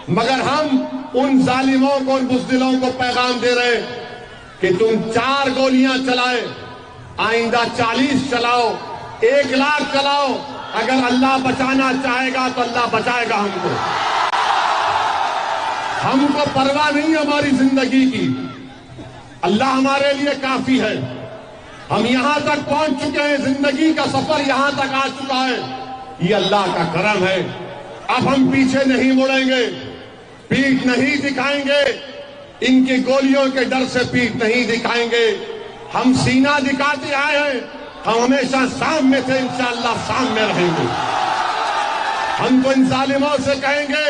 मगर हम उन जालिमों को, उन बुज़दिलों को पैगाम दे रहे कि तुम 4 गोलियां चलाए, आइंदा 40 चलाओ, 1 लाख चलाओ। अगर अल्लाह बचाना चाहेगा तो अल्लाह बचाएगा हमको। हमको परवाह नहीं हमारी जिंदगी की, अल्लाह हमारे लिए काफी है। हम यहां तक पहुंच चुके हैं, जिंदगी का सफर यहां तक आ चुका है, ये अल्लाह का करम है। अब हम पीछे नहीं मुड़ेंगे, पीठ नहीं दिखाएंगे, इनकी गोलियों के डर से पीठ नहीं दिखाएंगे। हम सीना दिखाते आए हैं, हम हमेशा सामने थे, इंशाअल्लाह सामने रहेंगे। हम तो इन जालिमों से कहेंगे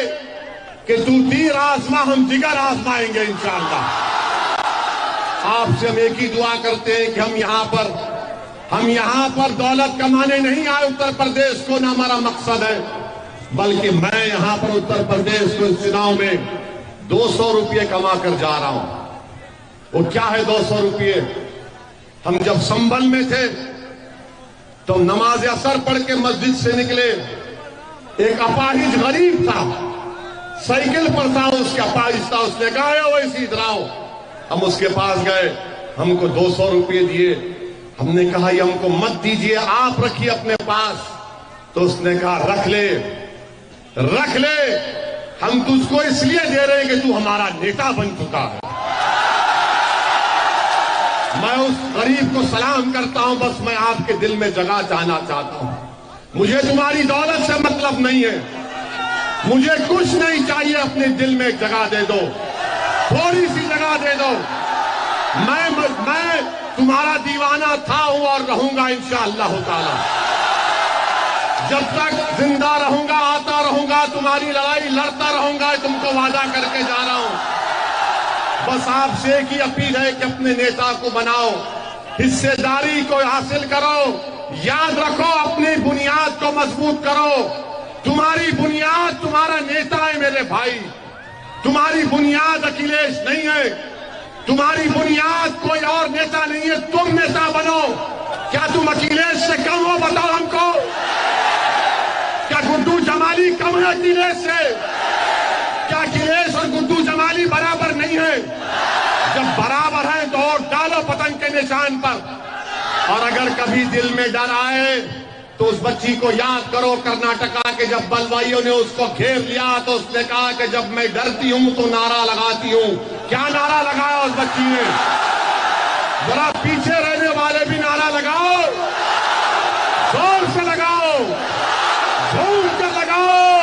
कि तू तीर आजमा, हम जिगर आजमाएंगे इंशाअल्लाह। आपसे हम एक ही दुआ करते हैं कि हम यहां पर दौलत कमाने नहीं आए उत्तर प्रदेश को, ना हमारा मकसद है, बल्कि मैं यहां पर उत्तर प्रदेश को इस चुनाव में 200 रुपये कमा कर जा रहा हूं। वो क्या है 200 रुपये? हम जब संभल में थे तो नमाज असर पढ़ के मस्जिद से निकले, एक अपाहिज गरीब था, साइकिल पर था, उसके अपाहिज था, उसने कहा वैसे इधर आओ। हम उसके पास गए, हमको 200 रुपये दिए। हमने कहा ये हमको मत दीजिए, आप रखिए अपने पास। तो उसने कहा रख ले, रख ले, हम तुझको इसलिए दे रहे हैं कि तू हमारा नेता बन चुका है। मैं उस गरीब को सलाम करता हूं, बस मैं आपके दिल में जगह जाना चाहता हूं। मुझे तुम्हारी दौलत से मतलब नहीं है, मुझे कुछ नहीं चाहिए, अपने दिल में जगह दे दो, थोड़ी सी जगह दे दो। मैं तुम्हारा दीवाना था, हूं और रहूंगा इंशाअल्लाह ताला। जब तक जिंदा रहूंगा, आता रहूंगा, तुम्हारी लड़ाई लड़ता रहूंगा, तुमको वादा करके जा रहा हूं। बस आपसे एक ही अपील है कि अपने नेता को बनाओ, हिस्सेदारी को हासिल करो, याद रखो अपनी बुनियाद को मजबूत करो। तुम्हारी बुनियाद तुम्हारा नेता है मेरे भाई, तुम्हारी बुनियाद अखिलेश नहीं है, तुम्हारी बुनियाद कोई और नेता नहीं है, तुम नेता बनो। क्या तुम अखिलेश से कम हो? बताओ हमको। क्या गुड्डू जमाली कम है अखिलेश से? क्या अखिलेश और गुड्डू जमाली बराबर नहीं है? जब बराबर है तो और डालो पतंग के निशान पर। और अगर कभी दिल में डर आए तो उस बच्ची को याद करो, कर्नाटका के जब बलवाइयों ने उसको घेर लिया तो उसने कहा कि जब मैं डरती हूं तो नारा लगाती हूं। क्या नारा लगाया उस बच्ची ने? जरा पीछे रहने वाले भी नारा लगाओ, जोर से लगाओ, झूम कर लगाओ,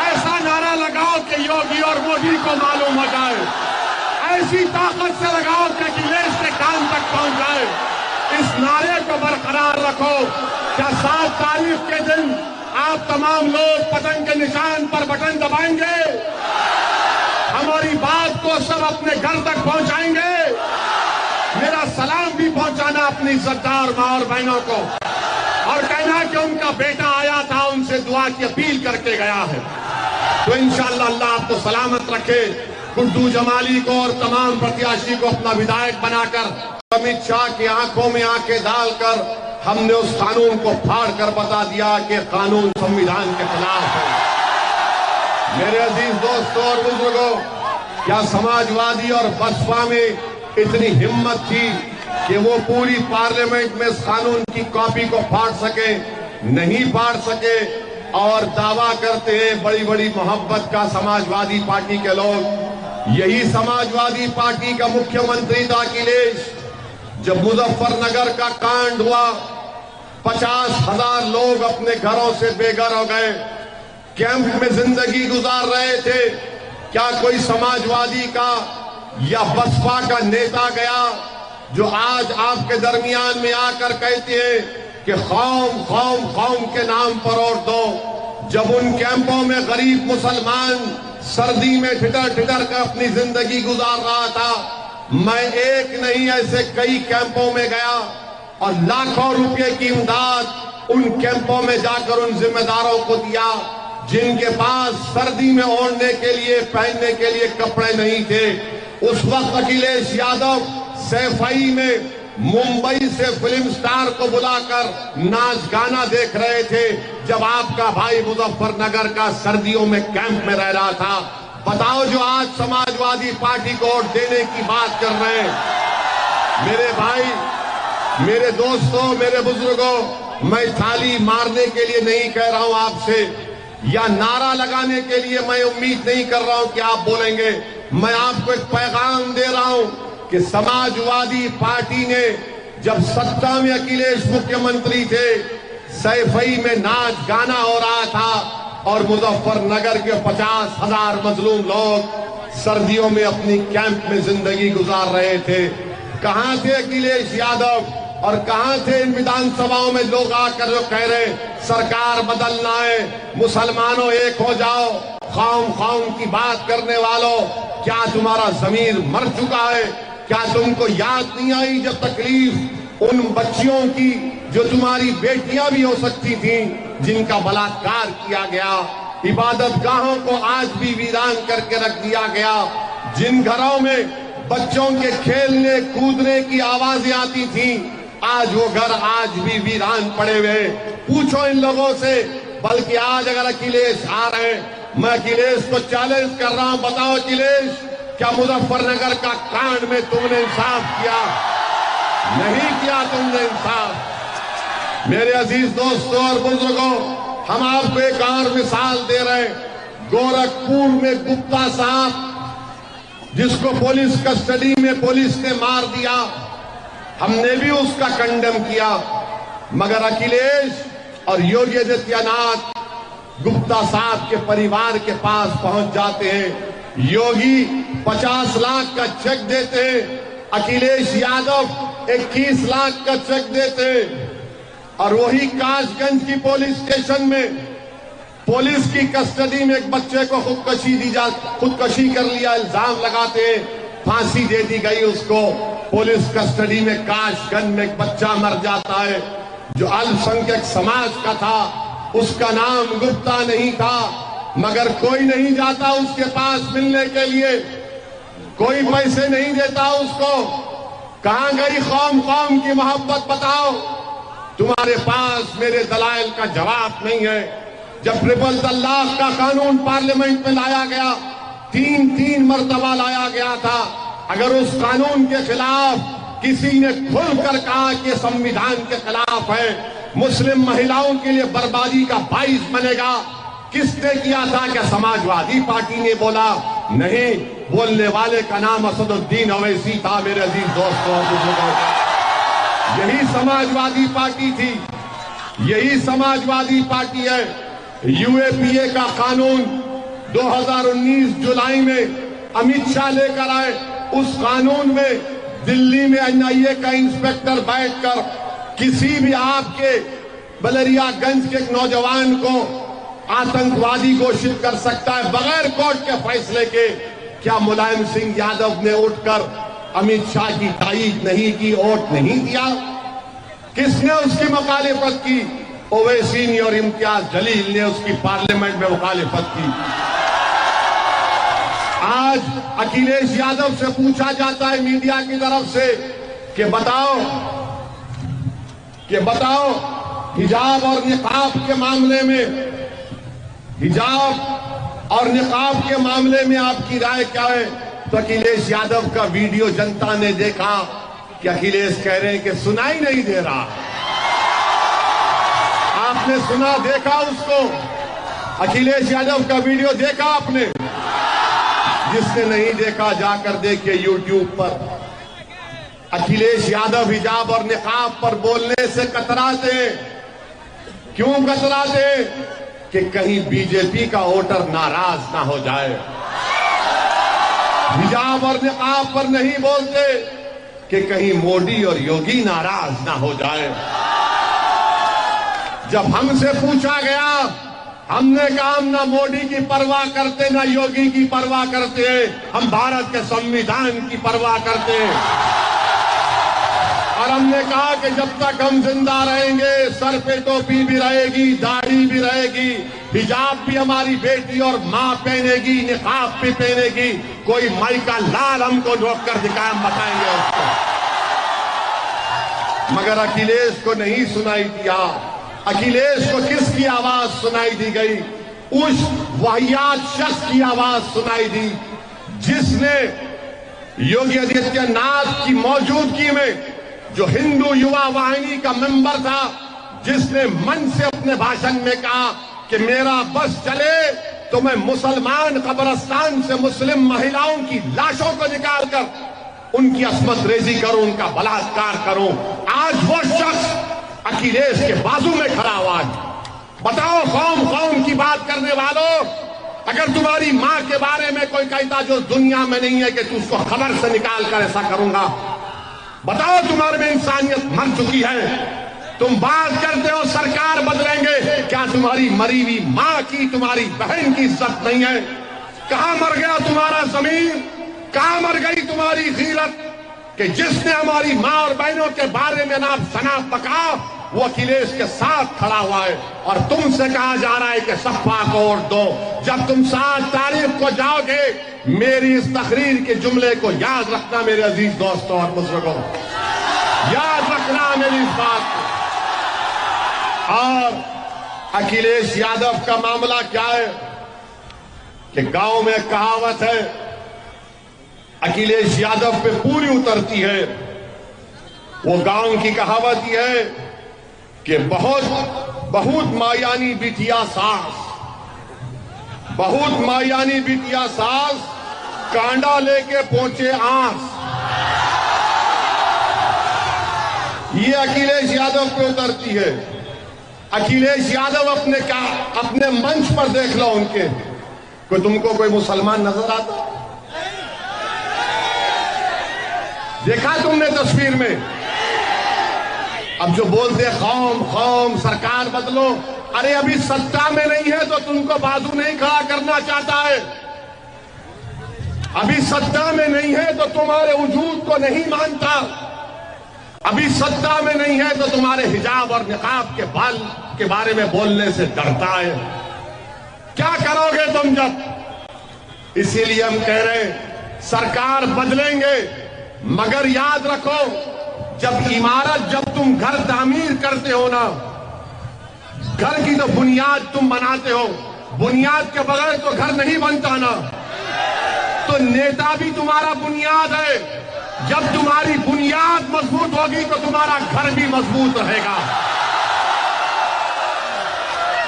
ऐसा नारा लगाओ कि योगी और मोदी को मालूम हो जाए, ऐसी ताकत से लगाओ कि अखिलेश के कान तक पहुंच जाए। इस नारे को बरकरार रखो। क्या 7 तारीख के दिन आप तमाम लोग पतंग के निशान पर बटन दबाएंगे? हमारी बात को सब अपने घर तक पहुंचाएंगे? मेरा सलाम भी पहुंचाना अपनी इज्जतदार मां और बहनों को, और कहना कि उनका बेटा आया था, उनसे दुआ की अपील करके गया है। तो इंशाअल्लाह अल्लाह आपको सलामत रखे। गुड्डू जमाली को और तमाम प्रत्याशी को अपना विधायक बनाकर अमित शाह की आंखों में आंखें डालकर हमने उस कानून को फाड़ कर बता दिया कि कानून संविधान के खिलाफ है। मेरे अजीज दोस्तों और बुजुर्गों, क्या समाजवादी और बसपा में इतनी हिम्मत थी कि वो पूरी पार्लियामेंट में इस कानून की कॉपी को फाड़ सके? नहीं फाड़ सके। और दावा करते हैं बड़ी बड़ी मोहब्बत का समाजवादी पार्टी के लोग। यही समाजवादी पार्टी का मुख्यमंत्री था अखिलेश। जब मुजफ्फरनगर का कांड हुआ, 50,000 लोग अपने घरों से बेघर हो गए, कैंप में जिंदगी गुजार रहे थे। क्या कोई समाजवादी का या बसपा का नेता गया जो आज आपके दरमियान में आकर कहते हैं कि कौम कौम कौम के नाम पर वोट दो? जब उन कैंपों में गरीब मुसलमान सर्दी में ठिठर ठिठर कर अपनी जिंदगी गुजार रहा था, मैं एक नहीं ऐसे कई कैंपों में गया और लाखों रुपए की इमदाद उन कैंपों में जाकर उन जिम्मेदारों को दिया जिनके पास सर्दी में ओढ़ने के लिए, पहनने के लिए कपड़े नहीं थे। उस वक्त अखिलेश यादव सैफई में मुंबई से फिल्म स्टार को बुलाकर नाच गाना देख रहे थे। जब आपका भाई मुजफ्फरनगर का सर्दियों में कैंप में रह रहा था। बताओ, जो आज समाजवादी पार्टी को वोट देने की बात कर रहे हैं। मेरे भाई, मेरे दोस्तों, मेरे बुजुर्गों, मैं थाली मारने के लिए नहीं कह रहा हूं आपसे, या नारा लगाने के लिए मैं उम्मीद नहीं कर रहा हूं कि आप बोलेंगे। मैं आपको एक पैगाम दे रहा हूं कि समाजवादी पार्टी ने जब सत्ता में अखिलेश मुख्यमंत्री थे, सैफई में नाच गाना हो रहा था और मुजफ्फरनगर के 50,000 मजलूम लोग सर्दियों में अपनी कैंप में जिंदगी गुजार रहे थे। कहां थे अखिलेश यादव और कहां थे इन विधानसभाओं में लोग आकर जो कह रहे सरकार बदलना है, मुसलमानों एक हो जाओ, कौम कौम की बात करने वालों, क्या तुम्हारा जमीर मर चुका है? क्या तुमको याद नहीं आई जब तकलीफ उन बच्चियों की जो तुम्हारी बेटियां भी हो सकती थीं, जिनका बलात्कार किया गया, इबादत गाहों को आज भी वीरान करके रख दिया गया, जिन घरों में बच्चों के खेलने कूदने की आवाजें आती थीं, आज वो घर आज भी वीरान पड़े हुए। पूछो इन लोगों से। बल्कि आज अगर अखिलेश आ रहे हैं, मैं अखिलेश को चैलेंज कर रहा हूं, बताओ अखिलेश, क्या मुजफ्फरनगर का कांड में तुमने इंसाफ किया? नहीं किया तुमने इंसाफ। मेरे अजीज दोस्तों और बुजुर्गों, हम आपको एक और मिसाल दे रहे हैं। गोरखपुर में गुप्ता साहब, जिसको पुलिस कस्टडी में पुलिस ने मार दिया, हमने भी उसका कंडेम किया, मगर अखिलेश और योगी आदित्यनाथ गुप्ता साहब के परिवार के पास पहुंच जाते हैं। योगी 50 लाख का चेक देते हैं, अखिलेश यादव 21 लाख का चेक देते हैं। और वही कासगंज की पुलिस स्टेशन में पुलिस की कस्टडी में एक बच्चे को खुदकशी कर लिया, इल्जाम लगाते हैं, फांसी दे दी गई उसको। पुलिस कस्टडी में कासगंज में एक बच्चा मर जाता है जो अल्पसंख्यक समाज का था, उसका नाम गुप्ता नहीं था, मगर कोई नहीं जाता उसके पास मिलने के लिए, कोई पैसे नहीं देता उसको। कहां गई कौम कौम की मोहब्बत? बताओ, तुम्हारे पास मेरे दलाइल का जवाब नहीं है। जब ट्रिपल तलाक का कानून पार्लियामेंट में लाया गया, तीन मर्तबा लाया गया था, अगर उस कानून के खिलाफ किसी ने खुलकर कहा कि संविधान के खिलाफ है, मुस्लिम महिलाओं के लिए बर्बादी का बाइस बनेगा, किसने किया था? क्या समाजवादी पार्टी ने बोला? नहीं, बोलने वाले का नाम असदुद्दीन ओवैसी था। मेरे अजीज दोस्तों और बुजुर्गों, यही समाजवादी पार्टी थी, यही समाजवादी पार्टी है। यूएपीए का कानून 2019 जुलाई में अमित शाह लेकर आए। उस कानून में दिल्ली में एनआईए का इंस्पेक्टर बैठकर किसी भी आपके बलरियागंज के एक नौजवान को आतंकवादी घोषित कर सकता है बगैर कोर्ट के फैसले के। क्या मुलायम सिंह यादव ने उठकर अमित शाह की तारीफ नहीं की, वोट नहीं दिया? किसने उसकी मुखालिफत की? ओवैसी ने और इम्तियाज जलील ने उसकी पार्लियामेंट में मुखालिफत की। आज अखिलेश यादव से पूछा जाता है मीडिया की तरफ से कि बताओ हिजाब और निकाब के मामले में, हिजाब और निकाब के मामले में आपकी राय क्या है? तो अखिलेश यादव का वीडियो जनता ने देखा कि अखिलेश कह रहे हैं कि सुनाई नहीं दे रहा। आपने सुना, देखा उसको? अखिलेश यादव का वीडियो देखा आपने? जिसने नहीं देखा जाकर देखिए यूट्यूब पर। अखिलेश यादव हिजाब और निकाब पर बोलने से कतराते। क्यों कतराते? कि कहीं बीजेपी का वोटर नाराज ना हो जाए। हिजाब और निकाब पर नहीं बोलते कि कहीं मोदी और योगी नाराज ना हो जाए। जब हमसे पूछा गया, हमने कहा हम ना मोदी की परवाह करते ना योगी की परवाह करते, हम भारत के संविधान की परवाह करते हैं। और हमने कहा कि जब तक हम जिंदा रहेंगे, सर पे टोपी भी रहेगी, दाढ़ी भी रहेगी, हिजाब भी हमारी बेटी और मां पहनेगी, निकाब भी पहनेगी। कोई माई का लाल हमको रोक कर दिखाए, हम बताएंगे उसको। मगर अखिलेश को नहीं सुनाई दिया। अखिलेश को किसकी आवाज सुनाई दी गई? उस वाहियात शख्स की आवाज सुनाई दी जिसने योगी आदित्यनाथ की मौजूदगी में, जो हिंदू युवा वाहिनी का मेंबर था, जिसने मन से अपने भाषण में कहा कि मेरा बस चले तो मैं मुसलमान कब्रिस्तान से मुस्लिम महिलाओं की लाशों को निकालकर उनकी अस्मत रेजी करूं, उनका बलात्कार करूं। आज वो शख्स अखिलेश के बाजू में खड़ा हुआ है। बताओ कौम कौम की बात करने वालों, अगर तुम्हारी मां के बारे में कोई कहता जो दुनिया में नहीं है कि तू उसको खबर से निकाल कर ऐसा करूंगा, बताओ तुम्हारे में इंसानियत मर चुकी है। तुम बात करते हो सरकार बदलेंगे, क्या तुम्हारी मरी हुई मां की, तुम्हारी बहन की इज्जत नहीं है? कहां मर गया तुम्हारा जमीन? कहां मर गई तुम्हारी गीरत कि जिसने हमारी मां और बहनों के बारे में ना सना पका, वो अखिलेश के साथ खड़ा हुआ है। और तुमसे कहा जा रहा है कि सपा को वोट दो। जब तुम 7 तारीख को जाओगे, मेरी इस तकरीर के जुमले को याद रखना मेरे अजीज दोस्तों और बुजुर्गों, याद रखना मेरी इस बात को। और अखिलेश यादव का मामला क्या है कि गांव में कहावत है, अखिलेश यादव पे पूरी उतरती है। वो गांव की कहावत ही है कि बहुत मायानी बिटिया सास, बहुत मायानी बिटिया सास, कांडा लेके पहुंचे आस। ये अखिलेश यादव पे उतरती है। अखिलेश यादव अपने मंच पर देख लो उनके, तुमको कोई मुसलमान नजर आता? देखा तुमने तस्वीर में? अब जो बोलते कौम कौम सरकार बदलो, अरे अभी सत्ता में नहीं है तो तुमको बाजू नहीं खड़ा करना चाहता है। अभी सत्ता में नहीं है तो तुम्हारे वजूद को नहीं मानता। अभी सत्ता में नहीं है तो तुम्हारे हिजाब और निकाब के बाल के बारे में बोलने से डरता है। क्या करोगे तुम जब? इसीलिए हम कह रहे हैं सरकार बदलेंगे, मगर याद रखो, जब तुम घर तामीर करते हो ना, घर की तो बुनियाद तुम बनाते हो, बुनियाद के बगैर तो घर नहीं बनता ना। तो नेता भी तुम्हारा बुनियाद है। जब तुम्हारी बुनियाद मजबूत होगी तो तुम्हारा घर भी मजबूत रहेगा।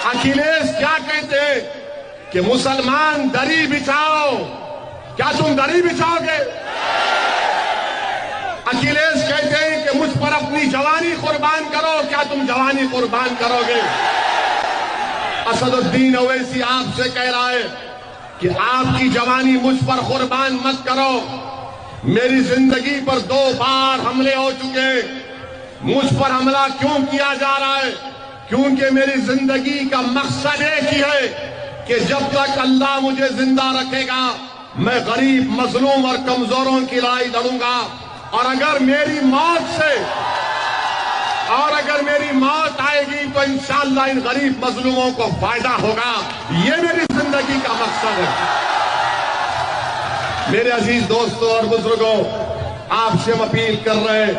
अखिलेश क्या कहते हैं कि मुसलमान दरी बिछाओ, क्या तुम दरी बिछाओगे? अखिलेश कहते हैं कि मुझ पर अपनी जवानी कुर्बान करो, क्या तुम जवानी कुर्बान करोगे? असदुद्दीन ओवैसी आपसे कह रहा है कि आपकी जवानी मुझ पर कुर्बान मत करो। मेरी जिंदगी पर 2 बार हमले हो चुके, मुझ पर हमला क्यों किया जा रहा है? क्योंकि मेरी जिंदगी का मकसद एक ही है कि जब तक अल्लाह मुझे जिंदा रखेगा, मैं गरीब, मजलूम और कमजोरों की लड़ाई लड़ूंगा। और अगर मेरी मौत आएगी तो इंशाअल्लाह इन गरीब मजलूमों को फायदा होगा। ये मेरी जिंदगी का मकसद है। मेरे अजीज दोस्तों और बुजुर्गों, आपसे हम अपील कर रहे हैं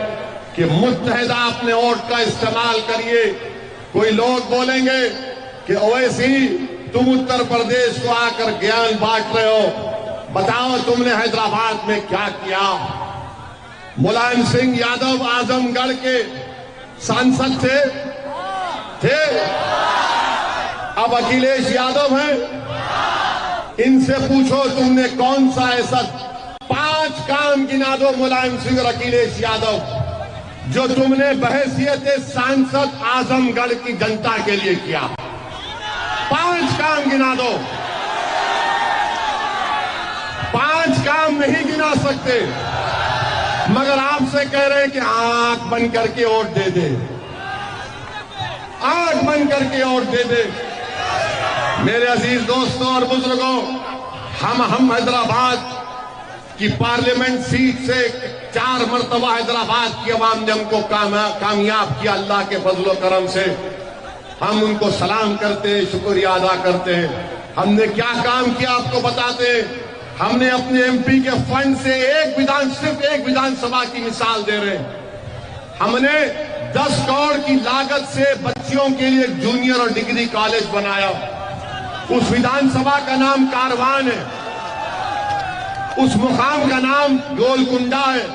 कि मुत्तहिदा अपने वोट का इस्तेमाल करिए। कोई लोग बोलेंगे कि ओवैसी तुम उत्तर प्रदेश को आकर ज्ञान बांट रहे हो, बताओ तुमने हैदराबाद में क्या किया? मुलायम सिंह यादव आजमगढ़ के सांसद थे। अब अखिलेश यादव हैं, इनसे पूछो तुमने कौन सा ऐसा 5 काम गिना दो मुलायम सिंह और अखिलेश यादव जो तुमने बहैसियत सांसद आजमगढ़ की जनता के लिए किया। 5 काम गिना दो। 5 काम नहीं गिना सकते, मगर आपसे कह रहे हैं कि आंख बंद करके वोट दे दे, आंख बंद करके वोट दे दे। मेरे अजीज दोस्तों और बुजुर्गों, हम हैदराबाद की पार्लियामेंट सीट से 4 मरतबा हैदराबाद की अवाम ने हमको कामयाब किया। अल्लाह के फजलो करम से हम उनको सलाम करते हैं, शुक्रिया अदा करते हैं। हमने क्या काम किया आपको बताते हैं। हमने अपने एमपी के फंड से सिर्फ एक विधानसभा की मिसाल दे रहे हैं। हमने 10 करोड़ की लागत से बच्चियों के लिए जूनियर और डिग्री कॉलेज बनाया। उस विधानसभा का नाम कारवान है, उस मुकाम का नाम गोलकुंडा है।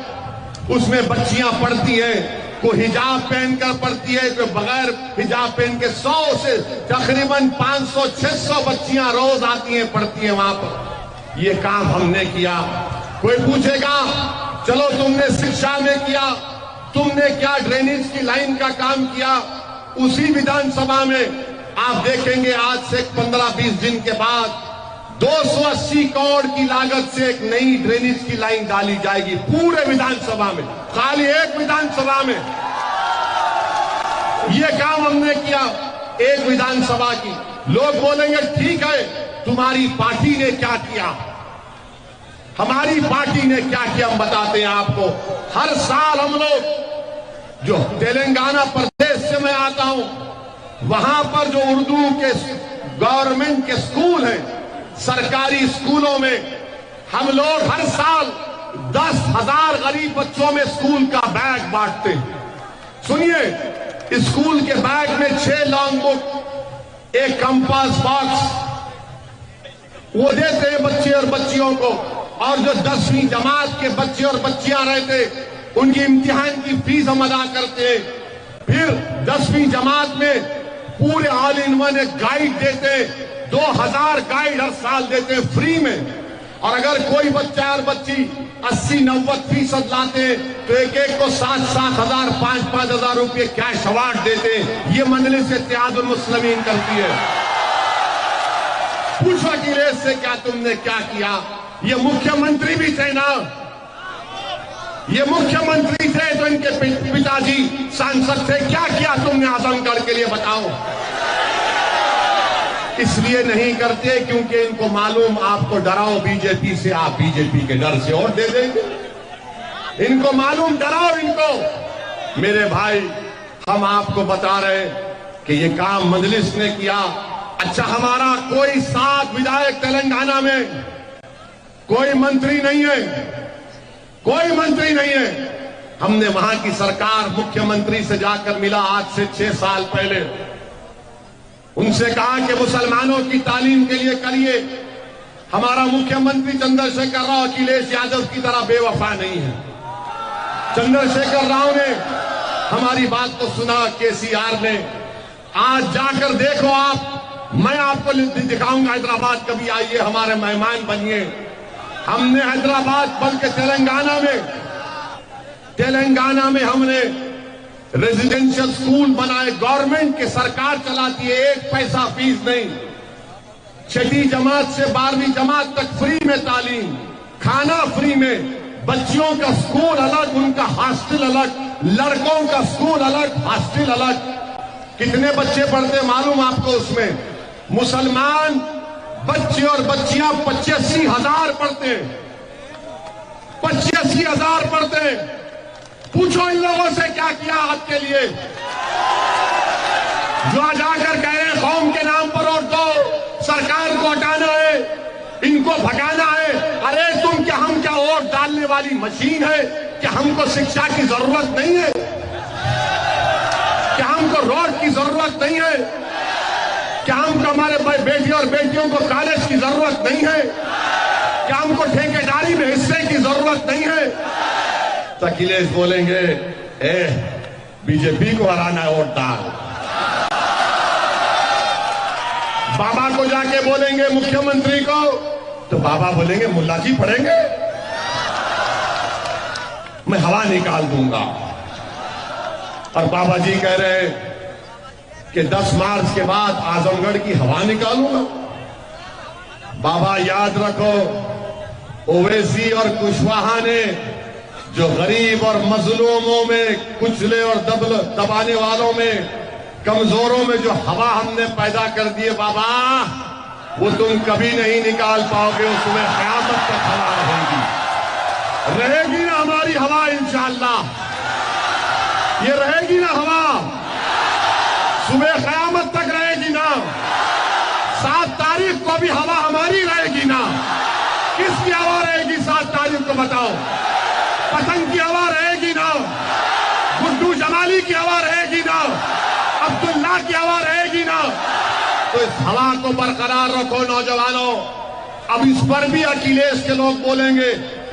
उसमें बच्चियां पढ़ती हैं, कोई हिजाब पहनकर पढ़ती है, कोई बगैर हिजाब पहन के 100 से तकरीबन 500-600 बच्चियां रोज आती हैं, पढ़ती हैं वहां पर। ये काम हमने किया। कोई पूछेगा चलो तुमने शिक्षा में किया, तुमने क्या ड्रेनेज की लाइन का काम किया? उसी विधानसभा में आप देखेंगे आज से 15-20 दिन के बाद 280 करोड़ की लागत से एक नई ड्रेनेज की लाइन डाली जाएगी पूरे विधानसभा में, खाली एक विधानसभा में। ये काम हमने किया एक विधानसभा की। लोग बोलेंगे ठीक है, तुम्हारी पार्टी ने क्या किया? हमारी पार्टी ने क्या किया हम बताते हैं आपको। हर साल हम लोग, जो तेलंगाना प्रदेश से मैं आता हूं, वहां पर जो उर्दू के गवर्नमेंट के स्कूल हैं, सरकारी स्कूलों में हम लोग हर साल 10,000 गरीब बच्चों में स्कूल का बैग बांटते हैं। सुनिए, स्कूल के बैग में 6 लॉन्ग बुक, एक कंपास बॉक्स वो देते हैं बच्चे और बच्चियों को। और जो 10वीं जमात के बच्चे और बच्चियां रहते, उनकी इम्तिहान की फीस हम अदा करते हैं। फिर 10वीं जमात में पूरे ऑल इन वन एक गाइड देते, 2000 गाइड हर साल देते हैं फ्री में। और अगर कोई बच्चा और बच्ची 80-90% लाते तो एक एक को 7-7 हजार 5-5 हजार रुपये कैश अवार्ड देते। ये मजलिस इत्तेहादुल मुस्लिमीन करती है। पूछो अखिलेश से क्या तुमने क्या किया? ये मुख्यमंत्री भी थे ना, ये मुख्यमंत्री थे तो इनके पिताजी सांसद थे। क्या किया तुमने आजमगढ़ के लिए बताओ? इसलिए नहीं करते क्योंकि इनको मालूम आपको डराओ बीजेपी से, आप बीजेपी के डर से और दे देंगे। इनको मालूम, डराओ इनको। मेरे भाई, हम आपको बता रहे कि ये काम मजलिस ने किया। अच्छा, हमारा कोई 7 विधायक तेलंगाना में, कोई मंत्री नहीं है, कोई मंत्री नहीं है। हमने वहां की सरकार मुख्यमंत्री से जाकर मिला आज से 6 साल पहले। उनसे कहा कि मुसलमानों की तालीम के लिए करिए। हमारा मुख्यमंत्री चंद्रशेखर राव अखिलेश यादव की तरह बेवफा नहीं है। चंद्रशेखर राव ने हमारी बात को सुना, केसीआर ने। आज जाकर देखो आप, मैं आपको दिखाऊंगा हैदराबाद, कभी आइए, हमारे मेहमान बनिए। हमने हैदराबाद बल्कि तेलंगाना में हमने रेजिडेंशियल स्कूल बनाए। गवर्नमेंट की सरकार चलाती है, 1 पैसा फीस नहीं। 6ठी जमात से 12वीं जमात तक फ्री में तालीम, खाना फ्री में, बच्चियों का स्कूल अलग, उनका हॉस्टल अलग, लड़कों का स्कूल अलग, हॉस्टल अलग। कितने बच्चे पढ़ते मालूम आपको उसमें? मुसलमान बच्चे और बच्चियां 85 हजार पढ़ते, 85 हजार पढ़ते। पूछो इन लोगों से क्या किया आपके लिए? जो जाकर कह रहे कौम के नाम पर वोट दो, सरकार को हटाना है, इनको भगाना है। अरे तुम क्या, हम क्या वोट डालने वाली मशीन है? क्या हमको शिक्षा की जरूरत नहीं है? क्या हमको रोड की जरूरत नहीं है? क्या हमको हमारे बेटी और बेटियों को कॉलेज की जरूरत नहीं है? क्या हमको ठेकेदारी में हिस्से की जरूरत नहीं है? तो अखिलेश बोलेंगे, बीजेपी को हराना है, वोट डाल। बाबा को जाके बोलेंगे मुख्यमंत्री को, तो बाबा बोलेंगे मुल्ला जी पढ़ेंगे, मैं हवा निकाल दूंगा। और बाबा जी कह रहे हैं कि 10 मार्च के बाद आजमगढ़ की हवा निकालूंगा। बाबा याद रखो, ओवैसी और कुशवाहा ने जो गरीब और मजलूमों में, कुचले और दबाने वालों में, कमजोरों में जो हवा हमने पैदा कर दी है बाबा, वो तुम कभी नहीं निकाल पाओगे। उसमें क़यामत तक हवा रहेगी ना हमारी हवा, इंशाअल्लाह ये रहेगी ना हवा, सुबह क़यामत तक रहेगी ना। 7 तारीख को भी हवा हमारी रहेगी ना। किसकी हवा रहेगी 7 तारीख को बताओ? पतंग की हवा रहेगी ना, गुड्डू जमाल अली की हवा रहेगी ना, अब्दुल्ला की हवा रहेगी ना। तो इस हवा को बरकरार रखो नौजवानों। अब इस पर भी अखिलेश के लोग बोलेंगे,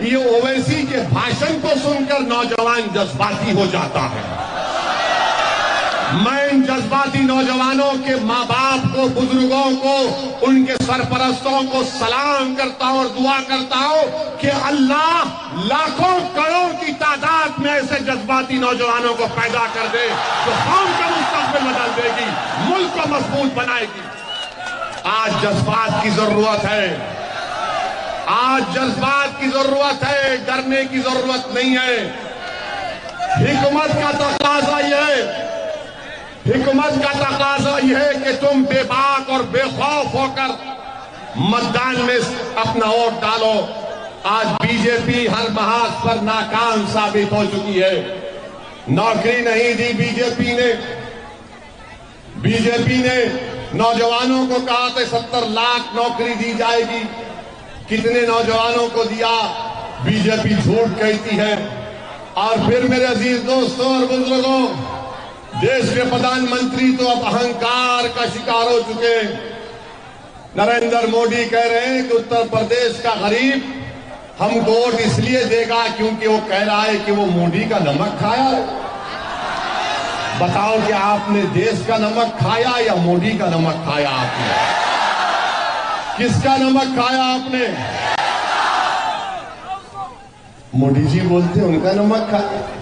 ये ओवैसी के भाषण को सुनकर नौजवान जज्बाती हो जाता है। मैं इन जज्बाती नौजवानों के माँ बाप को, बुजुर्गों को, उनके सरपरस्तों को सलाम करता हूं और दुआ करता हूं कि अल्लाह लाखों करोड़ की तादाद में ऐसे जज्बाती नौजवानों को पैदा कर दे जो कौम का मुस्तकबिल बदल देगी, मुल्क को मजबूत बनाएगी। आज जज्बात की जरूरत है, आज जज्बात की जरूरत है, डरने की जरूरत नहीं है। हिकमत का तकाजा यह है, हिकमत का तकाजा यह है कि तुम बेबाक और बेखौफ होकर मतदान में अपना वोट डालो। आज बीजेपी हर महाज पर नाकाम साबित हो चुकी है। नौकरी नहीं दी बीजेपी ने नौजवानों को कहा था 70 लाख नौकरी दी जाएगी। कितने नौजवानों को दिया? बीजेपी झूठ कहती है। और फिर मेरे अजीज दोस्तों और बुजुर्गों, देश के प्रधानमंत्री तो अब अहंकार का शिकार हो चुके हैं। नरेंद्र मोदी कह रहे हैं कि उत्तर प्रदेश का गरीब हमको वोट इसलिए देगा क्योंकि वो कह रहा है कि वो मोदी का नमक खाया है। बताओ कि आपने देश का नमक खाया या मोदी का नमक खाया? आपने किसका नमक खाया? आपने मोदी जी बोलते उनका नमक खाया।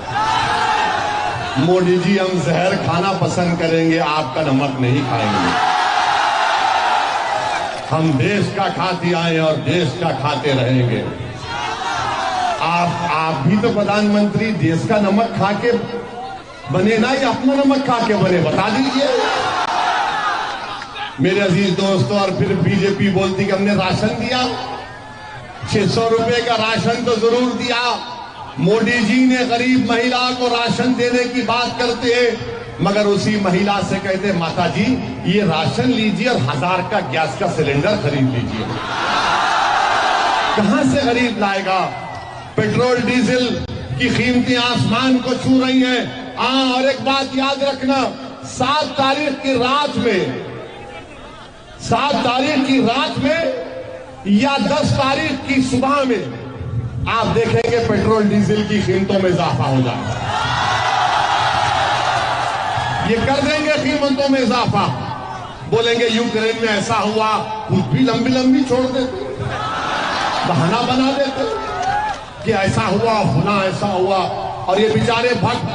मोदी जी हम जहर खाना पसंद करेंगे, आपका नमक नहीं खाएंगे। हम देश का खाते आए और देश का खाते रहेंगे। आप भी तो प्रधानमंत्री देश का नमक खा के बने ना, या अपना नमक खा के बने? बता दीजिए मेरे अजीज दोस्तों। और फिर बीजेपी बोलती कि हमने राशन दिया, 600 रुपए का राशन तो जरूर दिया। मोदी जी ने गरीब महिला को राशन देने की बात करते हैं, मगर उसी महिला से कहते माता जी ये राशन लीजिए और 1000 का गैस का सिलेंडर खरीद लीजिए। कहां से गरीब लाएगा? पेट्रोल डीजल की कीमतें आसमान को छू रही हैं। और एक बात याद रखना, 7 तारीख की रात में या 10 तारीख की सुबह में आप देखेंगे पेट्रोल डीजल की कीमतों में इजाफा हो जाएगा। ये कर देंगे कीमतों में इजाफा। बोलेंगे यूक्रेन में ऐसा हुआ, कुछ भी लंबी छोड़ देते, बहाना बना देते कि ऐसा हुआ, होना ऐसा हुआ। और ये बेचारे भक्त,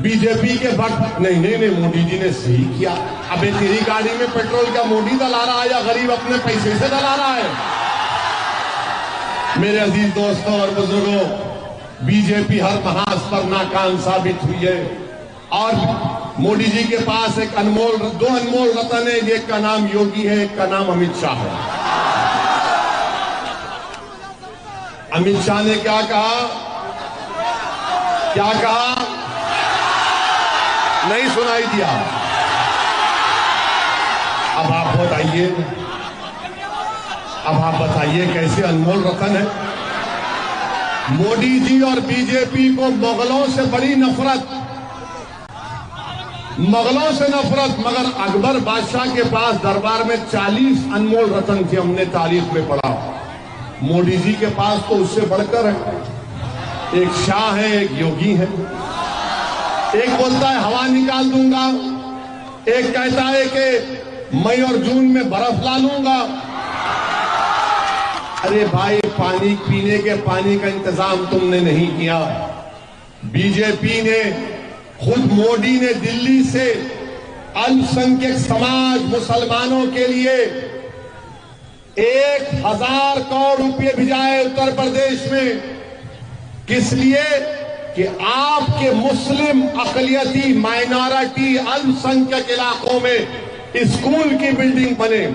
बीजेपी के भक्त, नहीं मोदी जी ने सही किया। अबे तेरी गाड़ी में पेट्रोल का मोदी डला रहा है या गरीब अपने पैसे से डला रहा है? मेरे अजीज दोस्तों और बुजुर्गों, बीजेपी हर महाज पर नाकाम साबित हुई है। और मोदी जी के पास दो अनमोल रतन है। एक का नाम योगी है, एक का नाम अमित शाह है। अमित शाह ने क्या कहा? नहीं सुनाई दिया। अब आप बताइए कैसे अनमोल रतन है? मोदी जी और बीजेपी को मुगलों से बड़ी नफरत, मगर अकबर बादशाह के पास दरबार में 40 अनमोल रतन थे। हमने तारीख में पढ़ा। मोदी जी के पास तो उससे बढ़कर है। एक शाह है, एक योगी है। एक बोलता है हवा निकाल दूंगा, एक कहता है कि मई और जून में बर्फ ला लूंगा। अरे भाई, पानी पीने के पानी का इंतजाम तुमने नहीं किया। बीजेपी ने, खुद मोदी ने दिल्ली से अल्पसंख्यक समाज मुसलमानों के लिए 1000 करोड़ रुपए भिजाए उत्तर प्रदेश में। किस लिए? कि आपके मुस्लिम अकलियती माइनॉरिटी अल्पसंख्यक इलाकों में स्कूल की बिल्डिंग बने,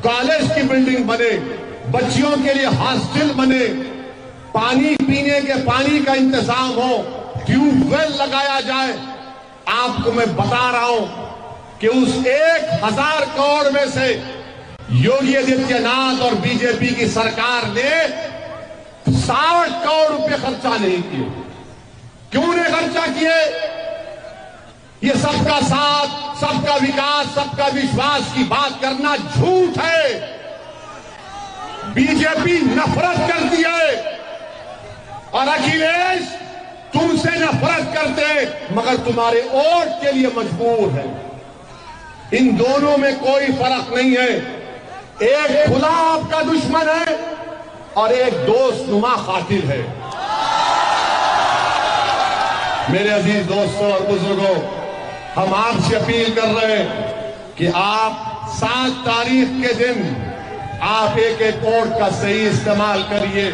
कॉलेज की बिल्डिंग बने, बच्चियों के लिए हॉस्टल बने, पानी पीने के पानी का इंतजाम हो, ट्यूबवेल लगाया जाए। आपको मैं बता रहा हूं कि उस 1000 करोड़ में से योगी आदित्यनाथ और बीजेपी की सरकार ने 60 करोड़ रुपए खर्चा नहीं किए। क्यों नहीं खर्चा किए? ये सबका साथ, सबका विकास, सबका विश्वास की बात करना झूठ है। बीजेपी नफरत करती है और अखिलेश तुमसे नफरत करते मगर तुम्हारे वोट के लिए मजबूर है। इन दोनों में कोई फर्क नहीं है। एक खुला आपका दुश्मन है और एक दोस्तनुमा कातिल है। मेरे अजीज दोस्तों और बुजुर्गों, हम आपसे अपील कर रहे हैं कि आप 7 तारीख के दिन आप एक एक वोट का सही इस्तेमाल करिए।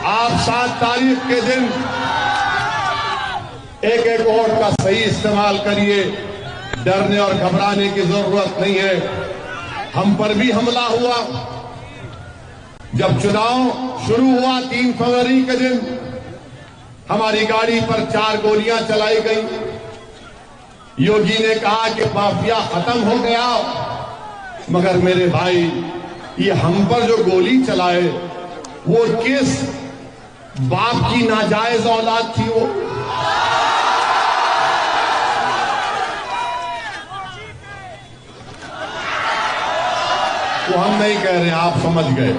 आप 7 तारीख के दिन एक एक वोट का सही इस्तेमाल करिए। डरने और घबराने की जरूरत नहीं है। हम पर भी हमला हुआ। जब चुनाव शुरू हुआ 3 फरवरी के दिन हमारी गाड़ी पर 4 गोलियां चलाई गई। योगी ने कहा कि माफिया खत्म हो गया, मगर मेरे भाई ये हम पर जो गोली चलाए वो किस बाप की नाजायज औलाद थी? वो हम नहीं कह रहे, आप समझ गए।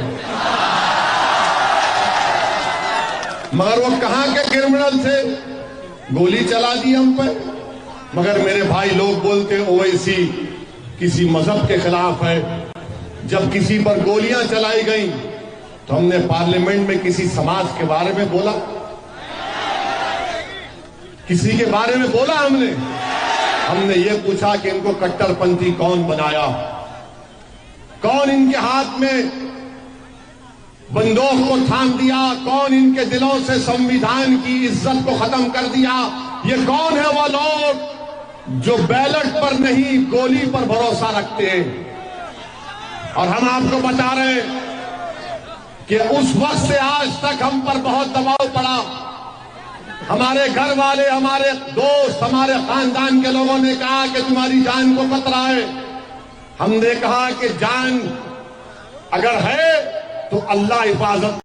मगर वो कहां के क्रिमिनल थे? गोली चला दी हम पर। मगर मेरे भाई लोग बोलते ओवैसी किसी मजहब के खिलाफ है। जब किसी पर गोलियां चलाई गई तो हमने पार्लियामेंट में किसी समाज के बारे में बोला? किसी के बारे में बोला? हमने ये पूछा कि इनको कट्टरपंथी कौन बनाया, कौन इनके हाथ में बंदूक को थाम दिया, कौन इनके दिलों से संविधान की इज्जत को खत्म कर दिया? ये कौन है वो लोग जो बैलेट पर नहीं गोली पर भरोसा रखते हैं? और हम आपको बता रहे हैं कि उस वक्त से आज तक हम पर बहुत दबाव पड़ा। हमारे घर वाले, हमारे दोस्त, हमारे खानदान के लोगों ने कहा कि तुम्हारी जान को खतरा है। हमने कहा कि जान अगर है तो अल्लाह हिफाजत